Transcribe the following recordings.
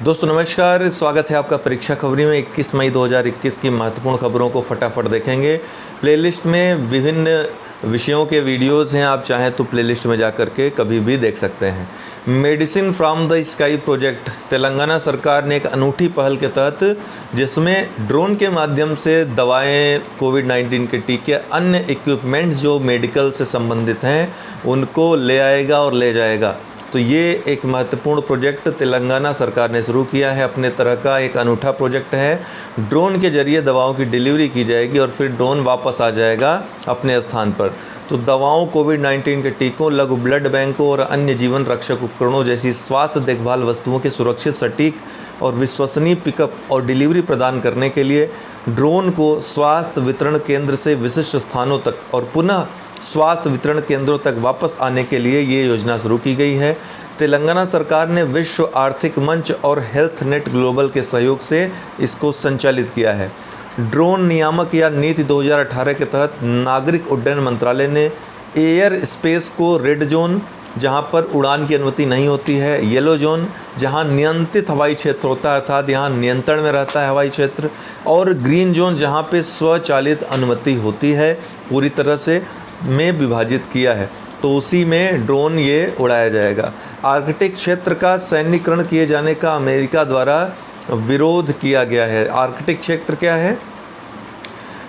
दोस्तों नमस्कार, स्वागत है आपका परीक्षा खबरी में। 21 मई 2021 की महत्वपूर्ण खबरों को फटाफट देखेंगे। प्लेलिस्ट में विभिन्न विषयों के वीडियोस हैं, आप चाहें तो प्लेलिस्ट में जा कर के कभी भी देख सकते हैं। Medicine from the sky project, Telangana सरकार ने एक अनूठी पहल के तहत जिसमें ड्रोन के माध्यम से दवाएं, कोविड-19 के टीके, अन्य इक्विपमेंट्स जो मेडिकल से संबंधित हैं उनको ले आएगा और ले जाएगा। तो ये एक महत्वपूर्ण प्रोजेक्ट तेलंगाना सरकार ने शुरू किया है। अपने तरह का एक अनूठा प्रोजेक्ट है। ड्रोन के जरिए दवाओं की डिलीवरी की जाएगी और फिर ड्रोन वापस आ जाएगा अपने स्थान पर। तो दवाओं, कोविड-19 के टीकों, लघु ब्लड बैंकों और अन्य जीवन रक्षक उपकरणों जैसी स्वास्थ्य देखभाल वस्तुओं के सुरक्षित, सटीक और विश्वसनीय पिकअप और डिलीवरी प्रदान करने के लिए ड्रोन को स्वास्थ्य वितरण केंद्र से विशिष्ट स्थानों तक और पुनः स्वास्थ्य वितरण केंद्रों तक वापस आने के लिए ये योजना शुरू की गई है। तेलंगाना सरकार ने विश्व आर्थिक मंच और हेल्थ नेट ग्लोबल के सहयोग से इसको संचालित किया है। ड्रोन नियामक या नीति 2018 के तहत नागरिक उड्डयन मंत्रालय ने एयर स्पेस को रेड जोन, जहां पर उड़ान की अनुमति नहीं होती है, येलो जोन जहां नियंत्रित हवाई क्षेत्र होता है अर्थात यहाँ नियंत्रण में रहता है हवाई क्षेत्र, और ग्रीन जोन जहां पे स्वचालित अनुमति होती है पूरी तरह से, में विभाजित किया है। तो उसी में ड्रोन ये उड़ाया जाएगा। आर्कटिक क्षेत्र का सैन्यीकरण किए जाने का अमेरिका द्वारा विरोध किया गया है। आर्कटिक क्षेत्र क्या है?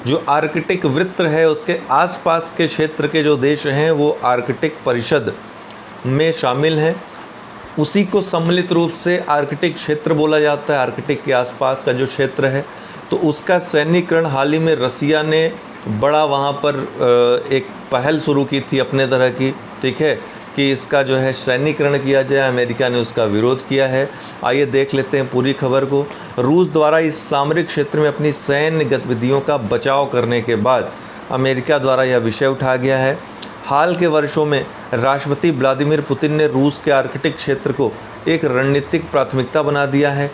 जो आर्कटिक वृत्त है उसके आसपास के क्षेत्र के जो देश हैं वो आर्कटिक परिषद में शामिल हैं। उसी को सम्मिलित रूप से आर्कटिक क्षेत्र बोला जाता है। आर्कटिक के आसपास का जो क्षेत्र है, तो उसका सैन्यीकरण हाल ही में रसिया ने बड़ा वहाँ पर एक पहल शुरू की थी अपने तरह की, ठीक है, कि इसका जो है सैन्यीकरण किया जाए। अमेरिका ने उसका विरोध किया है। आइए देख लेते हैं पूरी खबर को। रूस द्वारा इस सामरिक क्षेत्र में अपनी सैन्य गतिविधियों का बचाव करने के बाद अमेरिका द्वारा यह विषय उठाया गया है। हाल के वर्षों में राष्ट्रपति व्लादिमीर पुतिन ने रूस के आर्कटिक क्षेत्र को एक रणनीतिक प्राथमिकता बना दिया है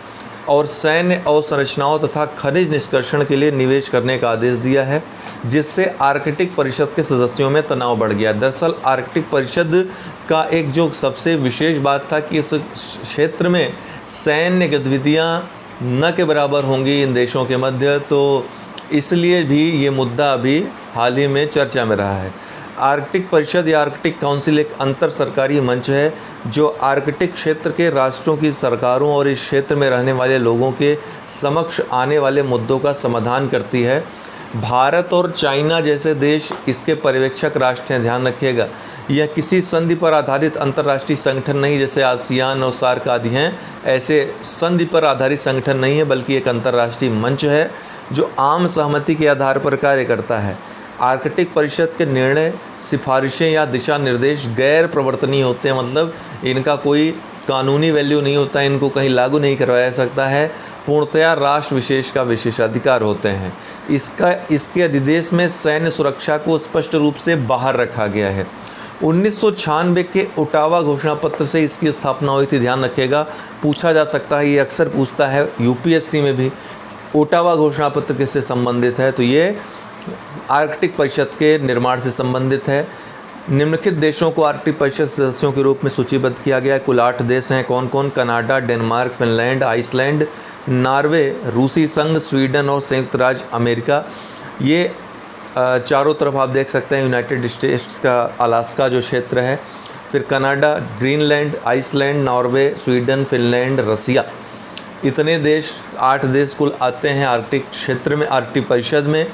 और सैन्य अवसंरचनाओं तथा खनिज निष्कर्षण के लिए निवेश करने का आदेश दिया है, जिससे आर्कटिक परिषद के सदस्यों में तनाव बढ़ गया। दरअसल आर्कटिक परिषद का एक जो सबसे विशेष बात था कि इस क्षेत्र में सैन्य गतिविधियां न के बराबर होंगी इन देशों के मध्य, तो इसलिए भी ये मुद्दा अभी हाल ही में चर्चा में रहा है। आर्कटिक परिषद या आर्कटिक काउंसिल एक अंतर सरकारी मंच है जो आर्कटिक क्षेत्र के राष्ट्रों की सरकारों और इस क्षेत्र में रहने वाले लोगों के समक्ष आने वाले मुद्दों का समाधान करती है। भारत और चाइना जैसे देश इसके पर्यवेक्षक राष्ट्र हैं। ध्यान रखिएगा, यह किसी संधि पर आधारित अंतर्राष्ट्रीय संगठन नहीं, जैसे आसियान और सार्क आदि हैं, ऐसे संधि पर आधारित संगठन नहीं है, बल्कि एक अंतर्राष्ट्रीय मंच है जो आम सहमति के आधार पर कार्य करता है। आर्कटिक परिषद के निर्णय, सिफारिशें या दिशा निर्देश गैर प्रवर्तनीय होते हैं, मतलब इनका कोई कानूनी वैल्यू नहीं होता, इनको कहीं लागू नहीं करवाया जा सकता है, पूर्णतया राष्ट्र विशेष का विशेषाधिकार होते हैं। इसके अधिदेश में सैन्य सुरक्षा को स्पष्ट रूप से बाहर रखा गया है। 1996 के ओटावा घोषणा पत्र से इसकी स्थापना हुई थी। ध्यान रखिएगा, पूछा जा सकता है, ये अक्सर पूछता है यूपीएससी में भी, ओटावा घोषणा पत्र किससे संबंधित है? तो ये आर्कटिक परिषद के निर्माण से संबंधित है। निम्नलिखित देशों को आर्कटिक परिषद सदस्यों के रूप में सूचीबद्ध किया गया है। कुल 8 देश हैं। कौन कौन? Canada, Denmark, Finland, Iceland, Norway, रूसी संघ, स्वीडन और संयुक्त राज्य अमेरिका। ये चारों तरफ आप देख सकते हैं यूनाइटेड स्टेट्स का अलास्का जो क्षेत्र है, फिर Canada, Greenland, Iceland, Norway, Sweden, Finland, Russia, इतने देश, 8 देश कुल आते हैं आर्कटिक क्षेत्र में, आर्कटिक परिषद में।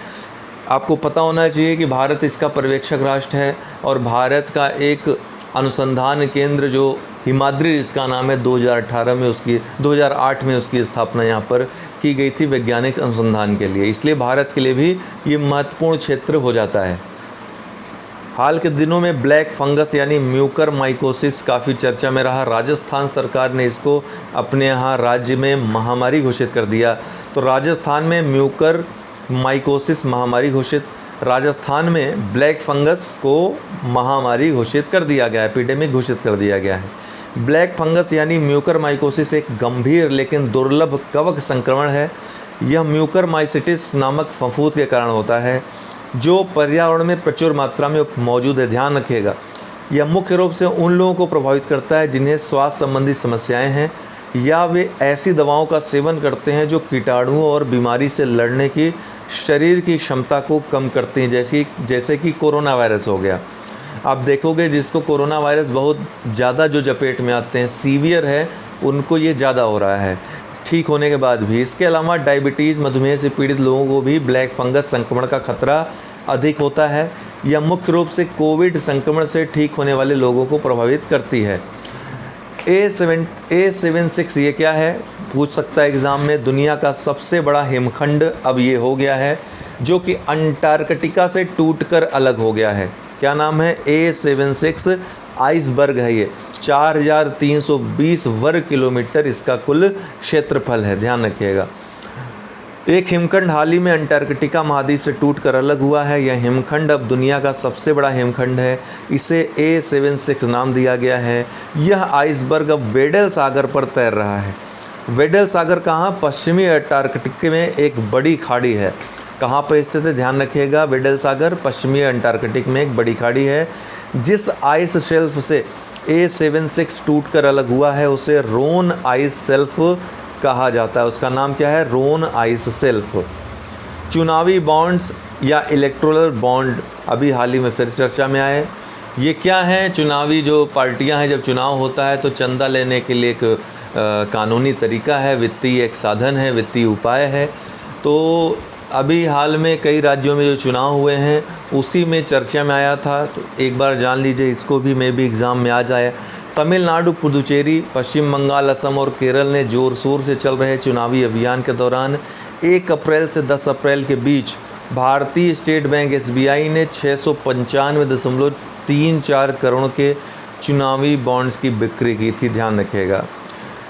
आपको पता होना चाहिए कि भारत इसका पर्यवेक्षक राष्ट्र है और भारत का एक अनुसंधान केंद्र जो हिमाद्री इसका नाम है, 2008 में उसकी स्थापना यहाँ पर की गई थी वैज्ञानिक अनुसंधान के लिए। इसलिए भारत के लिए भी ये महत्वपूर्ण क्षेत्र हो जाता है। हाल के दिनों में ब्लैक फंगस यानी म्यूकर माइकोसिस काफ़ी चर्चा में रहा। राजस्थान सरकार ने इसको अपने यहाँ राज्य में महामारी घोषित कर दिया। तो राजस्थान में म्यूकर माइकोसिस महामारी घोषित, राजस्थान में ब्लैक फंगस को महामारी घोषित कर दिया गया है, एपिडेमिक घोषित कर दिया गया है। ब्लैक फंगस यानी म्यूकर माइकोसिस एक गंभीर लेकिन दुर्लभ कवक संक्रमण है। यह म्यूकर माइसिटिस नामक फफूंद के कारण होता है जो पर्यावरण में प्रचुर मात्रा में मौजूद है। ध्यान रखिएगा, यह मुख्य रूप से उन लोगों को प्रभावित करता है जिन्हें स्वास्थ्य संबंधी समस्याएं हैं। या वे ऐसी दवाओं का सेवन करते हैं जो कीटाणुओं और बीमारी से लड़ने की शरीर की क्षमता को कम करती हैं, जैसे कि कोरोना वायरस हो गया। आप देखोगे जिसको कोरोना वायरस बहुत ज़्यादा जो चपेट में आते हैं, सीवियर है, उनको ये ज़्यादा हो रहा है ठीक होने के बाद भी। इसके अलावा डायबिटीज़, मधुमेह से पीड़ित लोगों को भी ब्लैक फंगस संक्रमण का खतरा अधिक होता है। यह मुख्य रूप से कोविड संक्रमण से ठीक होने वाले लोगों को प्रभावित करती है। A76 ये क्या है, पूछ सकता है एग्ज़ाम में। दुनिया का सबसे बड़ा हिमखंड अब ये हो गया है, जो कि अंटार्कटिका से टूटकर अलग हो गया है। क्या नाम है? A76 आइसबर्ग है। ये 4320 वर्ग किलोमीटर इसका कुल क्षेत्रफल है, ध्यान रखिएगा। एक हिमखंड हाल ही में अंटार्कटिका महाद्वीप से टूटकर अलग हुआ है। यह हिमखंड अब दुनिया का सबसे बड़ा हिमखंड है। इसे A76 नाम दिया गया है। यह आइसबर्ग अब वेडल सागर पर तैर रहा है। वेडल सागर कहाँ? पश्चिमी अंटार्कटिका में एक बड़ी खाड़ी है। कहाँ पर स्थित है, ध्यान रखिएगा। वेडल सागर पश्चिमी अंटार्कटिका में एक बड़ी खाड़ी है। जिस आइस शेल्फ से A76 टूटकर अलग हुआ है उसे रोन आइस शेल्फ कहा जाता है। उसका नाम क्या है? रोन आइस शेल्फ। चुनावी बॉन्ड्स या इलेक्टोरल बॉन्ड अभी हाल ही में फिर चर्चा में आए। ये क्या है? चुनावी जो पार्टियां हैं, जब चुनाव होता है तो चंदा लेने के लिए एक कानूनी तरीका है, वित्तीय एक साधन है, वित्तीय उपाय है। तो अभी हाल में कई राज्यों में जो चुनाव हुए हैं उसी में चर्चा में आया था, तो एक बार जान लीजिए, इसको भी मे भी एग्ज़ाम में आ जाए। तमिलनाडु, पुदुचेरी, पश्चिम बंगाल, असम और केरल ने जोर शोर से चल रहे चुनावी अभियान के दौरान 1 अप्रैल से 10 अप्रैल के बीच भारतीय स्टेट बैंक SBI ने 695.34 करोड़ के चुनावी बॉन्ड्स की बिक्री की थी, ध्यान रखिएगा।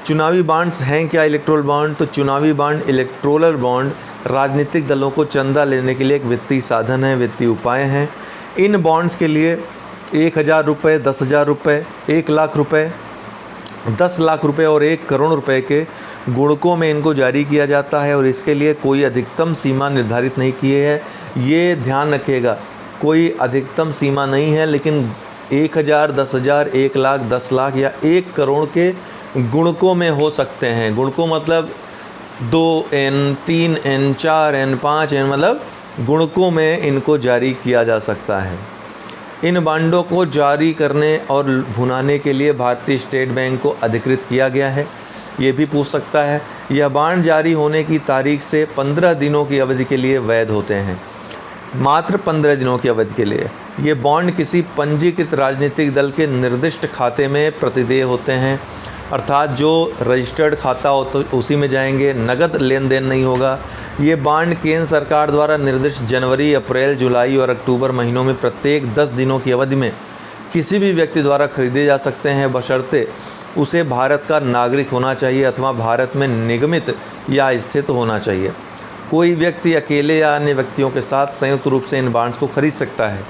चुनावी बॉन्ड्स हैं क्या? Electoral bond. तो चुनावी बॉन्ड, इलेक्टोरल बॉन्ड राजनीतिक दलों को चंदा लेने के लिए एक वित्तीय साधन है, वित्तीय उपाय हैं। इन बॉन्ड्स के लिए 1000 रुपये, 10,000 रुपये, 1 लाख रुपये, 10 लाख रुपये और 1 करोड़ रुपए के गुणकों में इनको जारी किया जाता है और इसके लिए कोई अधिकतम सीमा निर्धारित नहीं किए है। ये ध्यान रखिएगा, कोई अधिकतम सीमा नहीं है, लेकिन 1000, 10,000, 1 लाख, 10 लाख या 1 करोड़ के गुणकों में हो सकते हैं। गुणकों मतलब 2N, 3N, 4N, 5N, मतलब गुणकों में इनको जारी किया जा सकता है। इन बांडों को जारी करने और भुनाने के लिए भारतीय स्टेट बैंक को अधिकृत किया गया है। ये भी पूछ सकता है। यह बांड जारी होने की तारीख से 15 दिनों की अवधि के लिए वैध होते हैं, मात्र 15 दिनों की अवधि के लिए। ये बॉन्ड किसी पंजीकृत राजनीतिक दल के निर्दिष्ट खाते में प्रतिदेय होते हैं, अर्थात जो रजिस्टर्ड खाता हो तो उसी में जाएंगे, नगद लेन देन नहीं होगा। ये बॉन्ड केंद्र सरकार द्वारा निर्दिष्ट जनवरी, अप्रैल, जुलाई और अक्टूबर महीनों में प्रत्येक 10 दिनों की अवधि में किसी भी व्यक्ति द्वारा खरीदे जा सकते हैं, बशर्ते उसे भारत का नागरिक होना चाहिए अथवा भारत में निगमित या स्थित होना चाहिए। कोई व्यक्ति अकेले या अन्य व्यक्तियों के साथ संयुक्त रूप से इन बॉन्ड्स को खरीद सकता है।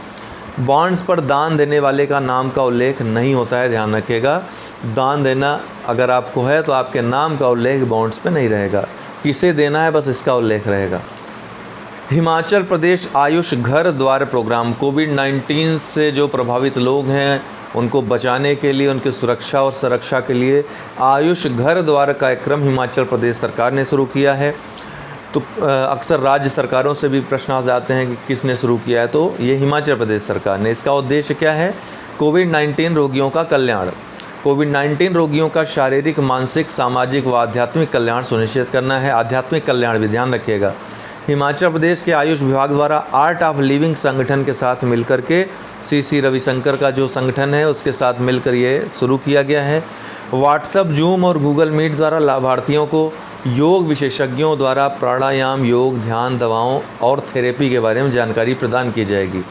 बॉन्ड्स पर दान देने वाले का नाम का उल्लेख नहीं होता है, ध्यान रखिएगा। दान देना अगर आपको है तो आपके नाम का उल्लेख बॉन्ड्स पे नहीं रहेगा, किसे देना है बस इसका उल्लेख रहेगा। हिमाचल प्रदेश आयुष घर द्वार प्रोग्राम, कोविड-19 से जो प्रभावित लोग हैं उनको बचाने के लिए, उनकी सुरक्षा और संरक्षा के लिए आयुष घर द्वार कार्यक्रम हिमाचल प्रदेश सरकार ने शुरू किया है। तो अक्सर राज्य सरकारों से भी प्रश्न आ जाते हैं कि किसने शुरू किया है, तो ये हिमाचल प्रदेश सरकार ने। इसका उद्देश्य क्या है? कोविड-19 रोगियों का कल्याण। कोविड-19 रोगियों का शारीरिक, मानसिक, सामाजिक व आध्यात्मिक कल्याण सुनिश्चित करना है। आध्यात्मिक कल्याण भी ध्यान रखिएगा। हिमाचल प्रदेश के आयुष विभाग द्वारा आर्ट ऑफ लिविंग संगठन के साथ मिलकर के श्री रविशंकर का जो संगठन है उसके साथ मिलकर ये शुरू किया गया है। व्हाट्सएप, जूम और गूगल मीट द्वारा लाभार्थियों को योग विशेषज्ञों द्वारा प्राणायाम, योग, ध्यान, दवाओं और थेरेपी के बारे में जानकारी प्रदान की जाएगी।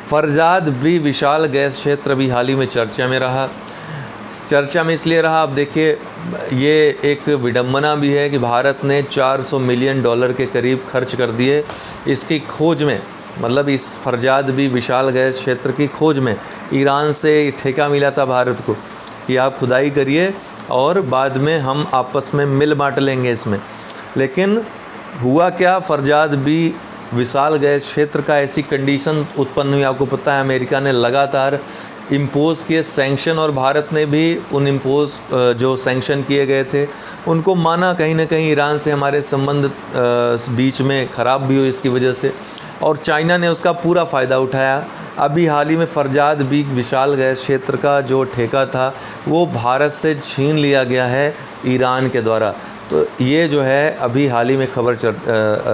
फरजाद भी विशाल गैस क्षेत्र भी हाल ही में चर्चा में रहा। चर्चा में इसलिए रहा, अब देखिए ये एक विडंबना भी है कि भारत ने $400 मिलियन के करीब खर्च कर दिए इसकी खोज में, मतलब इस फरजाद भी विशाल गैस क्षेत्र की खोज में। ईरान से ठेका मिला था भारत को कि आप खुदाई करिए और बाद में हम आपस में मिल बांट लेंगे इसमें। लेकिन हुआ क्या, फरजाद भी विशाल गैस क्षेत्र का ऐसी कंडीशन उत्पन्न हुई। आपको पता है अमेरिका ने लगातार इम्पोज़ किए सैंक्शन, और भारत ने भी उन जो सैंक्शन किए गए थे उनको माना। कहीं ना कहीं ईरान से हमारे संबंध बीच में ख़राब भी हुए इसकी वजह से, और चाइना ने उसका पूरा फ़ायदा उठाया। अभी हाल ही में फरजाद बीग विशाल गैस क्षेत्र का जो ठेका था वो भारत से छीन लिया गया है ईरान के द्वारा। तो ये जो है अभी हाल ही में खबर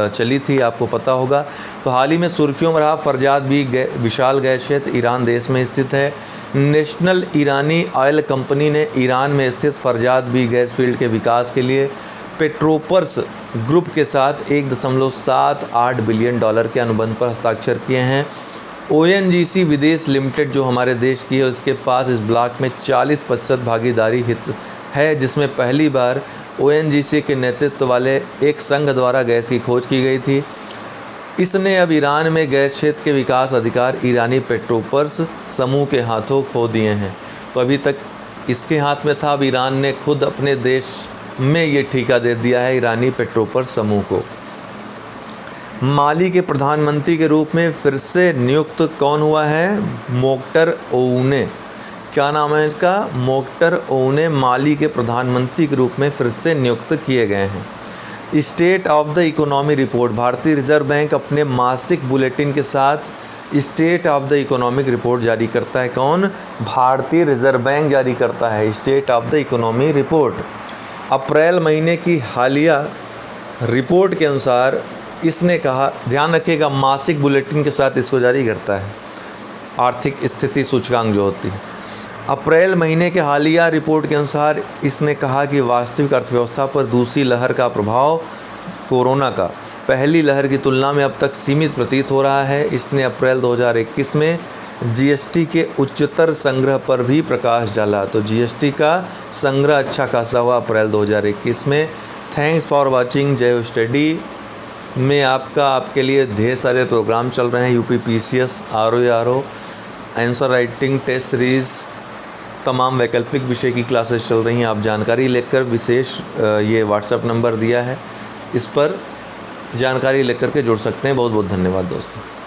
चली थी, आपको पता होगा। तो हाल ही में सुर्खियों में रहा फरजाद बीग विशाल गैस क्षेत्र ईरान देश में स्थित है। नेशनल ईरानी ऑयल कंपनी ने ईरान में स्थित फरजाद बीग गैस फील्ड के विकास के लिए पेट्रोपर्स ग्रुप के साथ $1.78 बिलियन के अनुबंध पर हस्ताक्षर किए हैं। ONGC विदेश लिमिटेड जो हमारे देश की है, उसके पास इस ब्लॉक में 40% भागीदारी हित है, जिसमें पहली बार ONGC के नेतृत्व वाले एक संघ द्वारा गैस की खोज की गई थी। इसने अब ईरान में गैस क्षेत्र के विकास अधिकार ईरानी पेट्रोपर्स समूह के हाथों खो दिए हैं। तो अभी तक इसके हाथ में था, अब ईरान ने खुद अपने देश में ये ठेका दे दिया है ईरानी पेट्रोपर्स समूह को। माली के प्रधानमंत्री के रूप में फिर से नियुक्त कौन हुआ है? मोख्तर ओउने। क्या नाम है इसका? मोख्तर ओउने माली के प्रधानमंत्री के रूप में फिर से नियुक्त किए गए हैं। State of the economy report, भारतीय रिजर्व बैंक अपने मासिक बुलेटिन के साथ state of the economic report जारी करता है। कौन? भारतीय रिजर्व बैंक जारी करता है state of the economy report. April महीने की हालिया रिपोर्ट के अनुसार इसने कहा, ध्यान रखिएगा, मासिक बुलेटिन के साथ इसको जारी करता है, आर्थिक स्थिति सूचकांक जो होती है। अप्रैल महीने के हालिया रिपोर्ट के अनुसार इसने कहा कि वास्तविक अर्थव्यवस्था पर दूसरी लहर का प्रभाव कोरोना का पहली लहर की तुलना में अब तक सीमित प्रतीत हो रहा है। इसने अप्रैल 2021 में GST के उच्चतर संग्रह पर भी प्रकाश डाला। तो GST का संग्रह अच्छा खासा हुआ अप्रैल 2021 में। Thanks for watching. जय हो स्टडी में आपके लिए ढेर सारे प्रोग्राम चल रहे हैं। UPPCS, RO answer writing test series, तमाम वैकल्पिक विषय की क्लासेस चल रही हैं। आप जानकारी लेकर विशेष ये व्हाट्सएप नंबर दिया है, इस पर जानकारी लेकर के जुड़ सकते हैं। बहुत बहुत धन्यवाद दोस्तों।